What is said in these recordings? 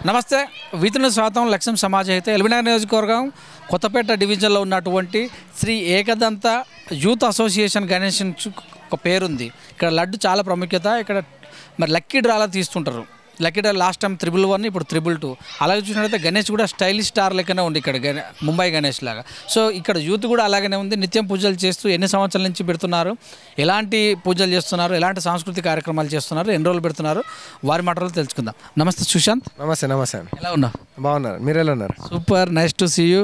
నమస్తే వీతుల శాతం లక్ష్యం సమాజం అయితే ఎల్బీనగర్ నియోజకవర్గం కొత్తపేట డివిజన్లో ఉన్నటువంటి శ్రీ ఏకదంత యూత్ అసోసియేషన్ గణేష్ ఒక పేరుంది. ఇక్కడ లడ్డు చాలా ప్రాముఖ్యత. ఇక్కడ మరి లక్కీ డ్రాలా తీస్తుంటారు. లక్కీ డ్రా లాస్ట్ టైం 111, ఇప్పుడు 222. అలాగే చూసినట్లయితే గణేష్ కూడా స్టైలిష్ స్టార్ లెక్కనే ఉంది ఇక్కడ ముంబై గణేష్ లాగా. సో ఇక్కడ యూత్ కూడా అలాగనే ఉంది. నిత్యం పూజలు చేస్తూ ఎన్ని సంవత్సరాల నుంచి పెడుతున్నారు, ఎలాంటి పూజలు చేస్తున్నారు, ఎలాంటి సాంస్కృతిక కార్యక్రమాలు చేస్తున్నారు, ఎన్ని రోజులు పెడుతున్నారు, వారి మాటలు తెలుసుకుందాం. నమస్తే సుశాంత్. నమస్తే. నమస్తే. ఎలా ఉన్నా? బాగున్నారు. మీరు ఎలా ఉన్నారు? Super, nice to see you.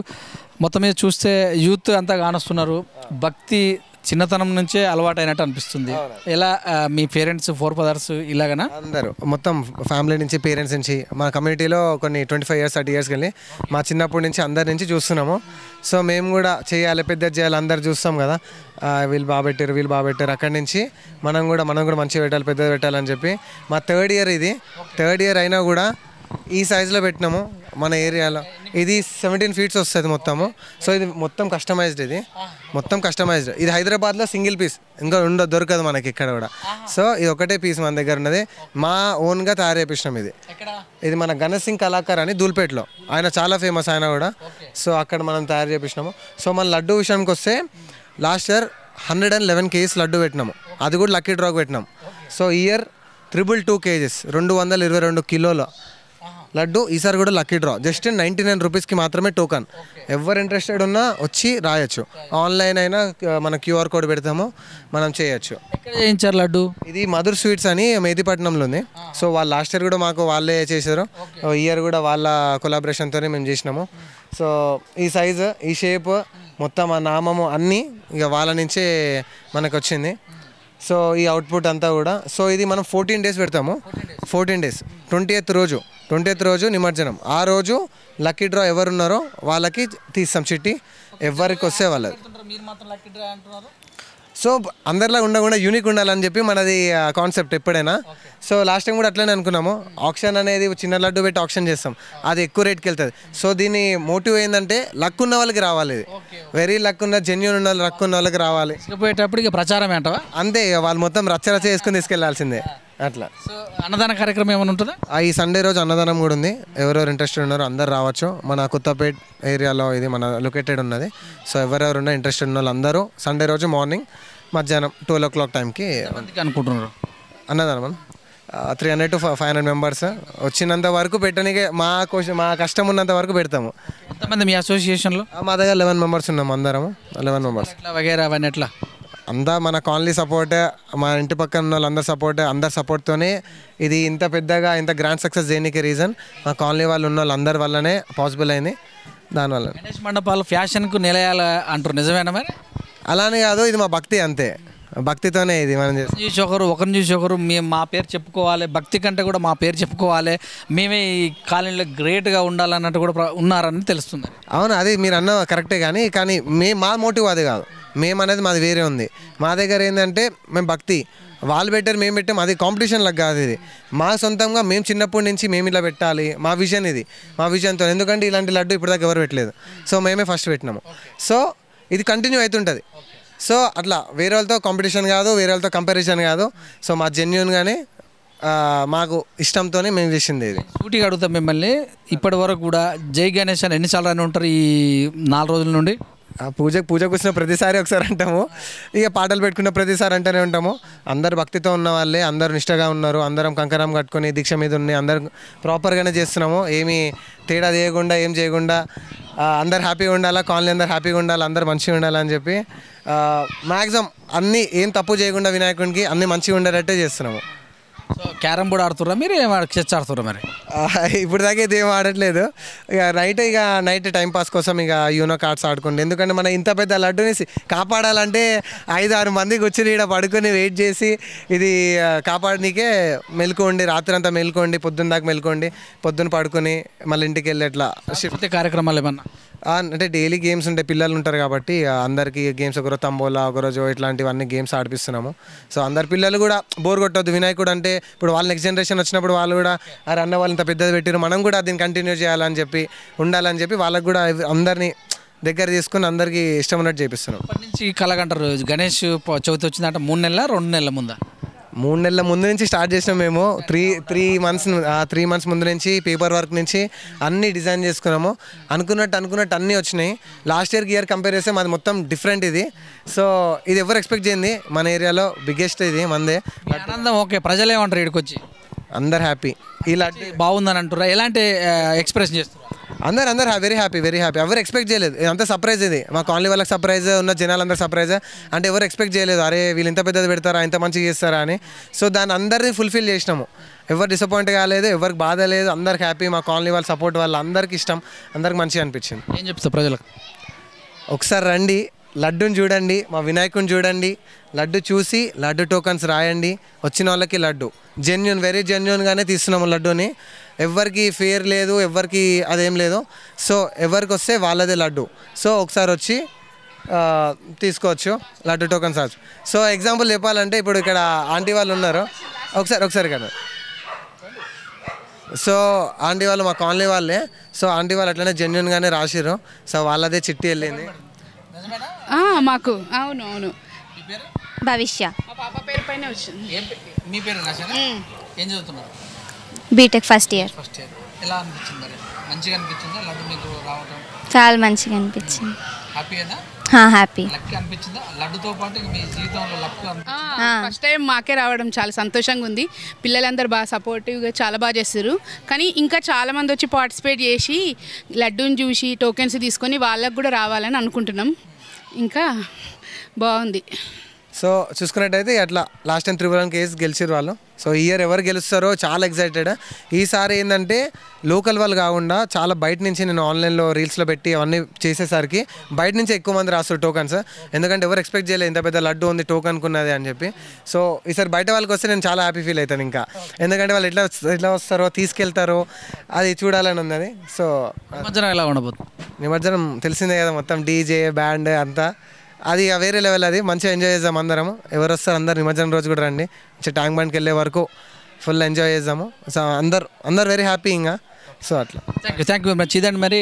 మొత్తం మీద చూస్తే యూత్ అంతా కానొస్తున్నారు. భక్తి చిన్నతనం నుంచే అలవాటైనట్టు అనిపిస్తుంది. ఎలా మీ పేరెంట్స్, ఫోర్ ఫాదర్స్ ఇలాగనా? అందరూ మొత్తం ఫ్యామిలీ నుంచి, పేరెంట్స్ నుంచి, మా కమ్యూనిటీలో కొన్ని 25 years 30 years వెళ్ళి మా చిన్నప్పటి నుంచి అందరి నుంచి చూస్తున్నాము. సో మేము కూడా చేయాలి, పెద్ద చేయాలి, అందరు చూస్తాం కదా, వీళ్ళు బాగా పెట్టారు అక్కడి నుంచి మనం కూడా మంచిగా పెట్టాలి, పెద్దది పెట్టాలని చెప్పి మా 3rd year ఇది. 3rd year అయినా కూడా ఈ సైజులో పెట్టినాము మన ఏరియాలో. ఇది 17 feet వస్తుంది మొత్తము. సో ఇది మొత్తం కస్టమైజ్డ్. ఇది హైదరాబాద్లో సింగిల్ పీస్ ఇంకా దొరకదు మనకి ఇక్కడ కూడా. సో ఇది ఒకటే పీస్ మన దగ్గర ఉన్నది. మా ఓన్గా తయారు చేపించినాం. ఇది మన గణేష్ సింగ్ కళాకార్ అని దూల్పేటలో, ఆయన చాలా ఫేమస్ ఆయన కూడా. సో అక్కడ మనం తయారు చేపించినాము. సో మన లడ్డు విషయానికి వస్తే లాస్ట్ ఇయర్ 111 kgs లడ్డు పెట్టినాము. అది కూడా లక్కీ డ్రాక్ పెట్టినాం. సో ఈ ఇయర్ 222 kgs 222 కిలోల లడ్డు ఈసారి కూడా లక్కీ డ్రా. జస్ట్ 99 rupeesకి మాత్రమే టోకన్. ఎవరు ఇంట్రెస్టెడ్ ఉన్నా వచ్చి రాయొచ్చు. ఆన్లైన్ అయినా మన QR కోడ్ పెడతాము, మనం చేయొచ్చు. ఎక్కడ చేయించారు లడ్డు? ఇది మధుర్ స్వీట్స్ అని మేదిపట్నంలో ఉంది. సో వాళ్ళు లాస్ట్ ఇయర్ కూడా మాకు వాళ్ళే చేశారు. ఈ ఇయర్ కూడా వాళ్ళ కొలాబరేషన్తోనే మేము చేసినాము. సో ఈ సైజు, ఈ షేప్, మొత్తం ఆ నామము అన్నీ ఇక వాళ్ళ నుంచే మనకు వచ్చింది. సో ఈ అవుట్పుట్ అంతా కూడా. సో ఇది మనం 14 days పెడతాము. 14 days 20th రోజు నిమజ్జనం. ఆ రోజు లక్కీ డ్రా ఎవరున్నారో వాళ్ళకి తీస్తాం చిట్టి, ఎవరికి వస్తే వాళ్ళది. సో అందరిలా ఉండకుండా యూనిక్ ఉండాలని చెప్పి మనది కాన్సెప్ట్ ఎప్పుడైనా. సో లాస్ట్ టైం కూడా అట్లనే అనుకున్నాము. ఆప్షన్ అనేది చిన్న లడ్డు పెట్టి ఆప్షన్ చేస్తాం, అది ఎక్కువ రేట్కి వెళ్తుంది. సో దీని మోటివ్ ఏంటంటే లక్ ఉన్న వాళ్ళకి రావాలి. ఇది వెరీ లక్ ఉన్న, జెన్యూన్ ఉన్న లక్ ఉన్న వాళ్ళకి రావాలి. పోయేటప్పుడు ఇక ప్రచారం ఏంటవా? అంతే, వాళ్ళు మొత్తం రచ్చ చేసుకుని తీసుకెళ్లాల్సిందే అట్లా. సో అన్నదాన కార్యక్రమం ఏమైనా ఉంటుందా? ఈ సండే రోజు అన్నదానం కూడా ఉంది. ఎవరెవరు ఇంట్రెస్టెడ్ ఉన్నారో అందరు రావచ్చు. మన కొత్తపేట ఏరియాలో ఇది మన లొకేటెడ్ ఉన్నది. సో ఎవరెవరు ఉన్నా ఇంట్రెస్టెడ్ ఉన్న వాళ్ళు అందరూ సండే రోజు మార్నింగ్ మధ్యాహ్నం 12 o'clock టైంకి అనుకుంటున్నారు అన్నదానం. 300 to 500 members వచ్చినంత వరకు పెట్టడానికి మా కష్టం ఉన్నంత వరకు పెడతాము. ఎంతమంది మీ అసోసియేషన్లో? మా దగ్గర 11 members ఉన్నాము. అందరము 11 members. వగేరా అవన్నీ ఎట్లా? అంతా మన కాలనీ సపోర్ట్, మా ఇంటి పక్కన ఉన్న వాళ్ళందరూ అందరి సపోర్ట్తోనే ఇది ఇంత పెద్దగా, ఇంత గ్రాండ్ సక్సెస్ చేయడానికి రీజన్ మా కాలనీ వాళ్ళు ఉన్న వాళ్ళందరి వల్లనే పాసిబుల్ అయింది. దానివల్ల గణేష్ మండపాలు ఫ్యాషన్కు నిలయాల అంటారు, నిజమేనా? మరి అలానే కాదు, ఇది మా భక్తి, అంతే. భక్తితోనే ఇది మనం చూసి ఒకరిని చూసి ఒకరు మేము మా పేరు చెప్పుకోవాలి, భక్తి కంటే కూడా మా పేరు చెప్పుకోవాలి, మేమే ఈ కాలనీలో గ్రేట్గా ఉండాలన్నట్టు కూడా ఉన్నారని తెలుస్తుంది. అవును, అది మీరు అన్న కరెక్టే. కానీ మా మోటివ్ అది కాదు. మేము అనేది మాది వేరే ఉంది. మా దగ్గర ఏంటంటే మేము భక్తి, వాళ్ళు పెట్టారు మేము పెట్టాం, అది కాంపిటీషన్లకు కాదు. ఇది మా సొంతంగా మేము చిన్నప్పటి నుంచి మేము ఇలా పెట్టాలి, మా విజన్ ఇది. మా విజన్తో, ఎందుకంటే ఇలాంటి లడ్డు ఇప్పటిదాకా ఎవరు పెట్టలేదు. సో మేమే ఫస్ట్ పెట్టినాము. సో ఇది కంటిన్యూ అవుతుంటుంది. సో అట్లా వేరే వాళ్ళతో కాంపిటీషన్ కాదు, వేరే వాళ్ళతో కంపారిజన్ కాదు. సో మా జెన్యూన్గానే మాకు ఇష్టంతోనే మేము చేసింది. ఇది సూటిగా అడుగుతాం మిమ్మల్ని, ఇప్పటి వరకు కూడా జై గణేష్ అని ఎన్నిసార్లు అని ఉంటారు ఈ 4 రోజుల నుండి? పూజకు వచ్చిన ప్రతిసారి ఒకసారి అంటాము, ఇక పాటలు పెట్టుకున్న ప్రతిసారి అంటూనే ఉంటాము. అందరు భక్తితో ఉన్న వాళ్ళే, అందరూ నిష్టగా ఉన్నారు. అందరం కంకణం కట్టుకొని దీక్ష మీద ఉన్నాయి, అందరు ప్రాపర్గానే చేస్తున్నాము. ఏమీ తేడా చేయకుండా, ఏం చేయకుండా అందరు హ్యాపీగా ఉండాలా, కాలనీ అందరు హ్యాపీగా ఉండాలి, అందరు మంచిగా ఉండాలని చెప్పి మ్యాక్సిమం అన్నీ ఏం తప్పు చేయకుండా వినాయకునికి అన్నీ మంచిగా ఉండేటట్టే చేస్తున్నాము. సో క్యారమ్ బోర్డ్ ఆడుతుర్రా మీరు? చెస్ ఆడుతుర్రా మరి? ఇప్పుడు దాకా ఇది ఏం ఆడట్లేదు. ఇక నైట్ టైంపాస్ కోసం ఇక యూనో కార్డ్స్ ఆడుకోండి. ఎందుకంటే మన ఇంత పెద్ద లడ్డుని కాపాడాలంటే 5-6 మంది కూర్చుని ఇక్కడ పడుకొని వెయిట్ చేసి ఇది కాపాడనీకే మెలుకోండి, రాత్రి అంతా మెలుకోండి, పొద్దున్న దాకా మెలుకోండి, పొద్దున్న పడుకొని మళ్ళీ ఇంటికి వెళ్ళి ఎట్లా షిఫ్ట్ కార్యక్రమాలు ఏమన్నా అంటే డైలీ గేమ్స్ ఉంటాయి. పిల్లలు ఉంటారు కాబట్టి అందరికీ గేమ్స్, ఒకరోజు తంబోలా, ఒకరోజు ఇట్లాంటివన్నీ గేమ్స్ ఆడిపిస్తున్నాము. సో అందరి పిల్లలు కూడా బోర్ కొట్టొద్దు. వినాయకుడు అంటే ఇప్పుడు వాళ్ళ నెక్స్ట్ జనరేషన్ వచ్చినప్పుడు వాళ్ళు కూడా అన్న వాళ్ళు ఇంత పెద్దది పెట్టారు, మనం కూడా దీన్ని కంటిన్యూ చేయాలని చెప్పి ఉండాలని చెప్పి వాళ్ళకు కూడా అందరినీ దగ్గర తీసుకుని అందరికీ ఇష్టం ఉన్నట్టు చేపిస్తున్నాం. ఇప్పటి నుంచి కలగంటారు. గణేష్ చవితి వచ్చిందంటే 3 నెలల 2 నెలల ముందా? 3 నెలల ముందు నుంచి స్టార్ట్ చేసినాం మేము. త్రీ మంత్స్ ముందు నుంచి పేపర్ వర్క్ నుంచి అన్నీ డిజైన్ చేసుకున్నాము. అనుకున్నట్టు అన్నీ వచ్చినాయి. లాస్ట్ ఇయర్ కంపేర్ చేస్తే మాది మొత్తం డిఫరెంట్ ఇది. సో ఇది ఎవరు ఎక్స్పెక్ట్ చేయండి, మన ఏరియాలో బిగ్గెస్ట్ ఇది మందే. మీ ఆనందం ఓకే, ప్రజలు ఏమంటారు ఇక్కడికి వచ్చి? అందరు హ్యాపీ, ఇలా బాగుందని అంటారా? ఎలాంటి ఎక్స్ప్రెస్ చేస్తారు? అందరు వెరీ హ్యాపీ. ఎవరు ఎక్స్పెక్ట్ చేయలేదు. అంత సర్ప్రైజ్ ఇది మా కాలనీ వాళ్ళకి సర్ప్రైజ్, ఉన్న జనాలందరూ సర్ప్రైజ్. అంటే ఎవరు ఎక్స్పెక్ట్ చేయలేదు, అరే వీళ్ళు ఇంత పెద్దది పెడతారా, ఇంత మంచిగా చేస్తారా అని. సో దాన్ని అందరినీ ఫుల్ఫిల్ చేసినాము. ఎవరు డిసప్పాయింట్ కాలేదు, ఎవరికి బాధ లేదు, అందరికి హ్యాపీ. మా కాలనీ వాళ్ళ సపోర్ట్ వల్ల అందరికి ఇష్టం, అందరికి మంచిగా అనిపించింది. ఏం చెప్తారు ప్రజలకు? ఒకసారి రండి, లడ్డూని చూడండి, మా వినాయకుని చూడండి, లడ్డు చూసి లడ్డు టోకన్స్ రాయండి. వచ్చిన వాళ్ళకి లడ్డు వెరీ జెన్యున్గానే తీస్తున్నాము లడ్డూని. ఎవరికి ఫేర్ లేదు, ఎవరికి అదేం లేదు. సో ఎవరికి వస్తే వాళ్ళదే లడ్డు. సో ఒకసారి వచ్చి తీసుకోవచ్చు లడ్డు టోకన్స్. సో ఎగ్జాంపుల్ చెప్పాలంటే ఇప్పుడు ఇక్కడ ఆంటీ వాళ్ళు ఉన్నారు, ఒకసారి కదా. సో ఆంటీ వాళ్ళు మా కాలనీ వాళ్ళే. సో ఆంటీ వాళ్ళు అట్లనే జెన్యున్గానే రాసిర్రు. సో వాళ్ళదే చిట్టి వెళ్ళింది మాకు. అవును భవిష్య. మా పాప పేరు పైన వచ్చింది. మీ పేరు రాశారా? ఏం చదువుతున్నారు? BTech first year. ఎలా అనిపించింది మరి? మంచిగా అనిపించిందా లడ్డు మీకు రావటం? చాలా మంచిగా అనిపించింది. హ్యాపీయేనా? హ్యాపీ. లక్ అనిపించిందా లడ్డుతో పాటు మీ జీవితంలో లక్? ఫస్ట్ టైం మాకే రావడం చాలా సంతోషంగా ఉంది. పిల్లలందరూ బాగా సపోర్టివ్గా చాలా బాగా చేస్తారు. కానీ ఇంకా చాలామంది వచ్చి పార్టిసిపేట్ చేసి లడ్డూని చూసి టోకెన్స్ తీసుకొని వాళ్ళకు కూడా రావాలని అనుకుంటున్నాం. ఇంకా బాగుంది. సో చూసుకున్నట్టయితే అట్లా లాస్ట్ టైం 3-1 కేసు గెలిచారు వాళ్ళు. సో ఈ ఇయర్ ఎవరు గెలుస్తారో చాలా ఎక్సైటెడ్. ఈసారి ఏంటంటే లోకల్ వాళ్ళు కాకుండా చాలా బయట నుంచి నేను ఆన్లైన్లో రీల్స్లో పెట్టి అవన్నీ చేసేసరికి బయట నుంచి ఎక్కువ మంది రాస్తారు టోకన్స్. ఎందుకంటే ఎవరు ఎక్స్పెక్ట్ చేయలేదు ఇంత పెద్ద లడ్డు ఉంది టోకన్ అనుకున్నది అని చెప్పి. సో ఈసారి బయట వాళ్ళకి వస్తే నేను చాలా హ్యాపీ ఫీల్ అవుతాను ఇంకా. ఎందుకంటే వాళ్ళు ఎట్లా వస్తారో తీసుకెళ్తారో అది చూడాలని ఉన్నది. సో నిమజ్జనం ఎలా ఉండబోతుంది? నిమజ్జనం తెలిసిందే కదా, మొత్తం డీజే బ్యాండ్ అంతా అది వేరే లెవెల్. అది మంచిగా ఎంజాయ్ చేద్దాం అందరము. ఎవరు వస్తారు అందరు నిమజ్జనం రోజు కూడా రండి. మంచిగా ట్యాంక్ బండ్కి వెళ్ళే వరకు ఫుల్ ఎంజాయ్ చేద్దాము. సో అందరు వెరీ హ్యాపీ ఇంకా. సో అట్లా థ్యాంక్ యూ వెరీ మచ్. ఇదండి మరి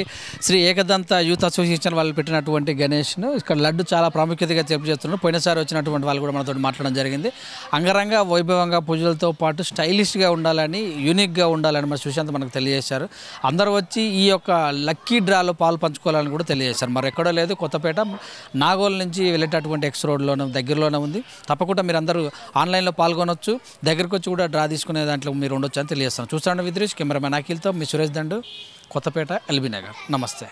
శ్రీ ఏకదంత యూత్ అసోసియేషన్ వాళ్ళు పెట్టినటువంటి గణేష్ను. ఇక్కడ లడ్డు చాలా ప్రాముఖ్యతగా తెలియజేస్తున్నారు. పోయినసారి వచ్చినటువంటి వాళ్ళు కూడా మనతో మాట్లాడడం జరిగింది. అంగరంగ వైభవంగా పూజలతో పాటు స్టైలిష్గా ఉండాలని, యూనిక్గా ఉండాలని మరి సుశాంత్ మనకు తెలియజేశారు. అందరూ వచ్చి ఈ యొక్క లక్కీ డ్రాలో పాలు పంచుకోవాలని కూడా తెలియజేశారు. మరి ఎక్కడో లేదు, కొత్తపేట నాగోల్ నుంచి వెళ్ళేటటువంటి ఎక్స్ రోడ్లోనే దగ్గరలోనే ఉంది. తప్పకుండా మీరు అందరూ ఆన్లైన్లో పాల్గొనవచ్చు. దగ్గరికి వచ్చి కూడా డ్రా తీసుకునే దాంట్లో మీరు ఉండొచ్చు అని తెలియజేస్తాను. చూస్తాను విద్రేష్, కెమెరామెన్ అఖిల్తో మీ సురేష్ దండు, కొత్తపేట, ఎల్బీ నగర్. నమస్తే.